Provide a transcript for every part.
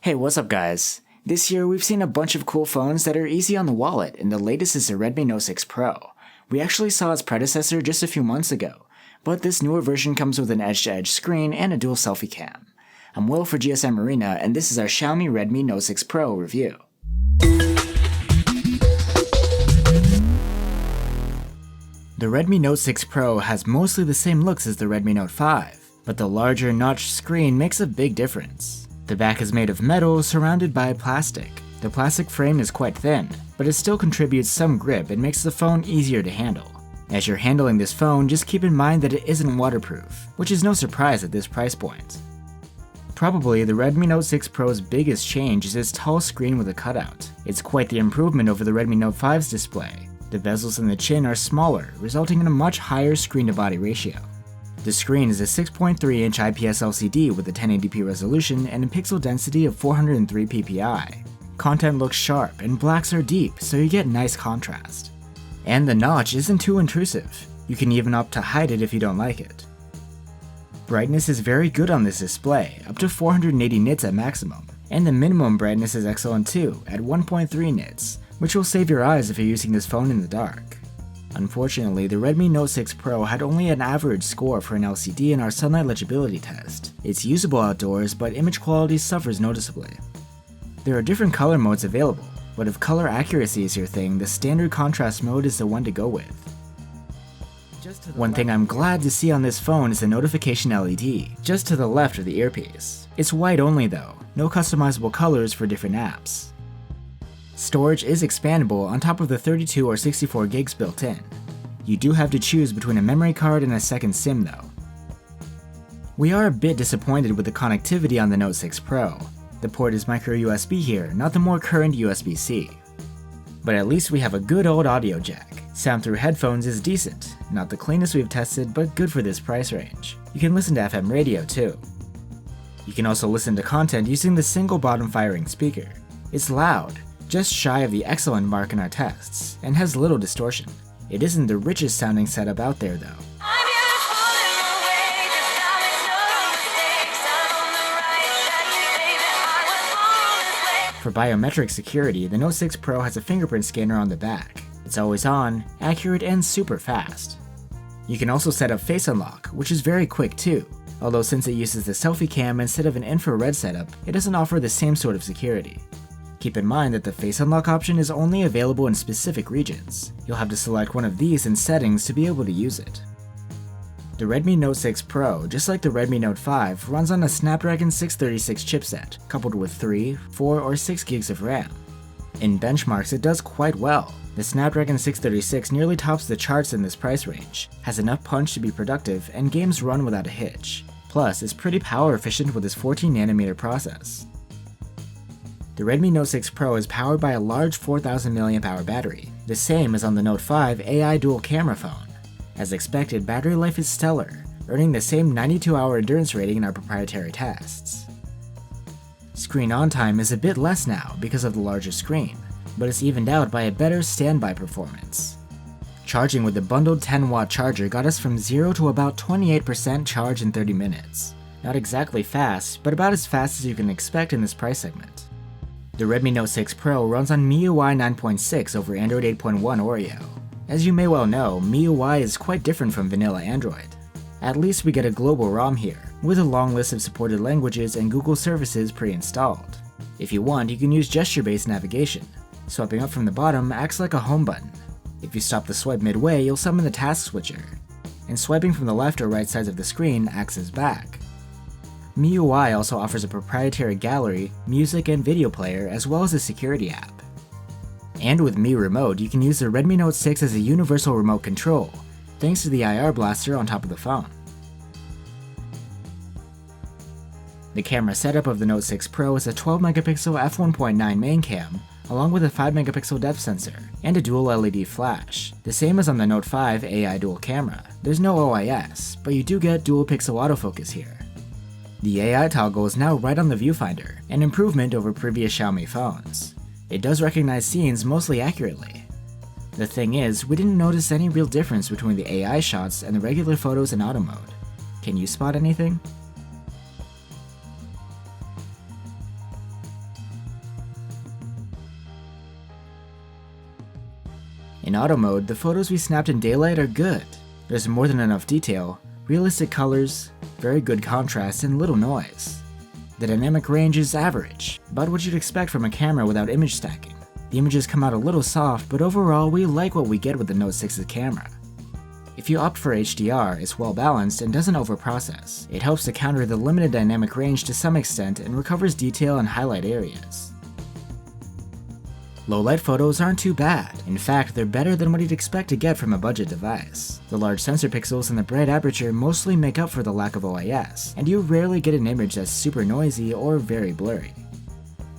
Hey, what's up guys? This year we've seen a bunch of cool phones that are easy on the wallet, and the latest is the Redmi Note 6 Pro. We actually saw its predecessor just a few months ago, but this newer version comes with an edge-to-edge screen and a dual selfie cam. I'm Will for GSM Arena, and this is our Xiaomi Redmi Note 6 Pro review. The Redmi Note 6 Pro has mostly the same looks as the Redmi Note 5, but the larger notched screen makes a big difference. The back is made of metal surrounded by plastic. The plastic frame is quite thin, but it still contributes some grip and makes the phone easier to handle. As you're handling this phone, just keep in mind that it isn't waterproof, which is no surprise at this price point. Probably the Redmi Note 6 Pro's biggest change is its tall screen with a cutout. It's quite the improvement over the Redmi Note 5's display. The bezels and the chin are smaller, resulting in a much higher screen-to-body ratio. The screen is a 6.3-inch IPS LCD with a 1080p resolution and a pixel density of 403 ppi. Content looks sharp and blacks are deep, so you get nice contrast. And the notch isn't too intrusive. You can even opt to hide it if you don't like it. Brightness is very good on this display, up to 480 nits at maximum, and the minimum brightness is excellent too, at 1.3 nits, which will save your eyes if you're using this phone in the dark. Unfortunately, the Redmi Note 6 Pro had only an average score for an LCD in our sunlight legibility test. It's usable outdoors, but image quality suffers noticeably. There are different color modes available, but if color accuracy is your thing, the standard contrast mode is the one to go with. One thing I'm glad to see on this phone is the notification LED, just to the left of the earpiece. It's white only though, no customizable colors for different apps. Storage is expandable on top of the 32 or 64 gigs built in. You do have to choose between a memory card and a second SIM though. We are a bit disappointed with the connectivity on the Note 6 Pro. The port is micro USB here, not the more current USB-C. But at least we have a good old audio jack. Sound through headphones is decent, not the cleanest we've tested, but good for this price range. You can listen to FM radio too. You can also listen to content using the single bottom firing speaker. It's loud, just shy of the excellent mark in our tests, and has little distortion. It isn't the richest sounding setup out there though. For biometric security, the Note 6 Pro has a fingerprint scanner on the back. It's always on, accurate, and super fast. You can also set up face unlock, which is very quick too, although since it uses the selfie cam instead of an infrared setup, it doesn't offer the same sort of security. Keep in mind that the face unlock option is only available in specific regions. You'll have to select one of these in settings to be able to use it. The Redmi Note 6 Pro, just like the Redmi Note 5, runs on a Snapdragon 636 chipset, coupled with 3, 4, or 6 gigs of RAM. In benchmarks, it does quite well. The Snapdragon 636 nearly tops the charts in this price range, has enough punch to be productive, and games run without a hitch. Plus, it's pretty power efficient with its 14nm process. The Redmi Note 6 Pro is powered by a large 4000 mAh battery, the same as on the Note 5 AI dual camera phone. As expected, battery life is stellar, earning the same 92-hour endurance rating in our proprietary tests. Screen on time is a bit less now because of the larger screen, but it's evened out by a better standby performance. Charging with the bundled 10-watt charger got us from 0 to about 28% charge in 30 minutes. Not exactly fast, but about as fast as you can expect in this price segment. The Redmi Note 6 Pro runs on MIUI 9.6 over Android 8.1 Oreo. As you may well know, MIUI is quite different from vanilla Android. At least we get a global ROM here, with a long list of supported languages and Google services pre-installed. If you want, you can use gesture-based navigation. Swiping up from the bottom acts like a home button. If you stop the swipe midway, you'll summon the task switcher. And swiping from the left or right sides of the screen acts as back. MIUI also offers a proprietary gallery, music, and video player, as well as a security app. And with Mi Remote, you can use the Redmi Note 6 as a universal remote control, thanks to the IR blaster on top of the phone. The camera setup of the Note 6 Pro is a 12-megapixel f1.9 main cam, along with a 5-megapixel depth sensor, and a dual LED flash, the same as on the Note 5 AI dual camera. There's no OIS, but you do get dual pixel autofocus here. The AI toggle is now right on the viewfinder, an improvement over previous Xiaomi phones. It does recognize scenes mostly accurately. The thing is, we didn't notice any real difference between the AI shots and the regular photos in auto mode. Can you spot anything? In auto mode, the photos we snapped in daylight are good. There's more than enough detail, realistic colors, very good contrast, and little noise. The dynamic range is average, about what you'd expect from a camera without image stacking. The images come out a little soft, but overall we like what we get with the Note 6's camera. If you opt for HDR, it's well balanced and doesn't overprocess. It helps to counter the limited dynamic range to some extent and recovers detail in highlight areas. Low light photos aren't too bad. In fact, they're better than what you'd expect to get from a budget device. The large sensor pixels and the bright aperture mostly make up for the lack of OIS, and you rarely get an image that's super noisy or very blurry.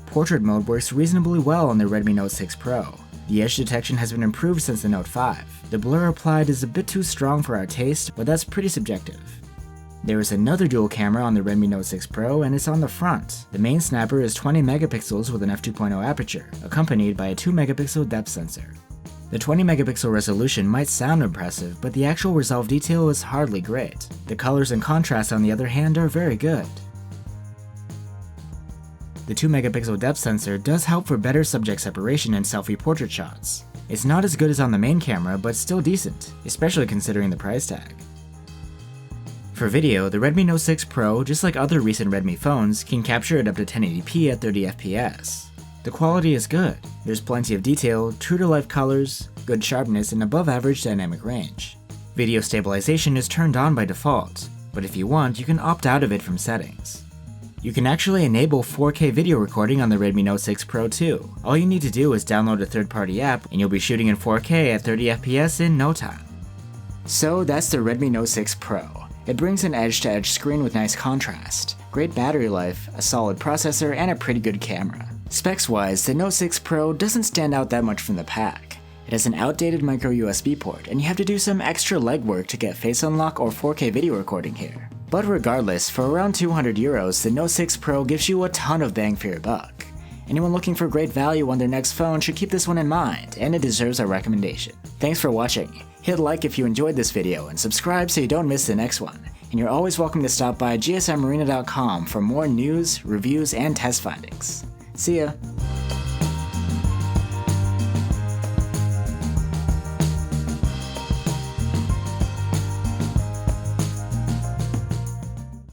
Portrait mode works reasonably well on the Redmi Note 6 Pro. The edge detection has been improved since the Note 5. The blur applied is a bit too strong for our taste, but that's pretty subjective. There is another dual camera on the Redmi Note 6 Pro, and it's on the front. The main snapper is 20 megapixels with an f2.0 aperture, accompanied by a 2 megapixel depth sensor. The 20 megapixel resolution might sound impressive, but the actual resolve detail is hardly great. The colors and contrast, on the other hand, are very good. The 2 megapixel depth sensor does help for better subject separation in selfie portrait shots. It's not as good as on the main camera, but still decent, especially considering the price tag. For video, the Redmi Note 6 Pro, just like other recent Redmi phones, can capture at up to 1080p at 30 fps. The quality is good. There's plenty of detail, true-to-life colors, good sharpness, and above-average dynamic range. Video stabilization is turned on by default, but if you want, you can opt out of it from settings. You can actually enable 4K video recording on the Redmi Note 6 Pro too. All you need to do is download a third-party app, and you'll be shooting in 4K at 30 fps in no time. So that's the Redmi Note 6 Pro. It brings an edge-to-edge screen with nice contrast, great battery life, a solid processor, and a pretty good camera. Specs-wise, the Note 6 Pro doesn't stand out that much from the pack. It has an outdated micro USB port, and you have to do some extra legwork to get Face Unlock or 4K video recording here. But regardless, for around €200, the Note 6 Pro gives you a ton of bang for your buck. Anyone looking for great value on their next phone should keep this one in mind, and it deserves a recommendation. Thanks for watching. Hit like if you enjoyed this video, and subscribe so you don't miss the next one. And you're always welcome to stop by gsmarina.com for more news, reviews, and test findings. See ya!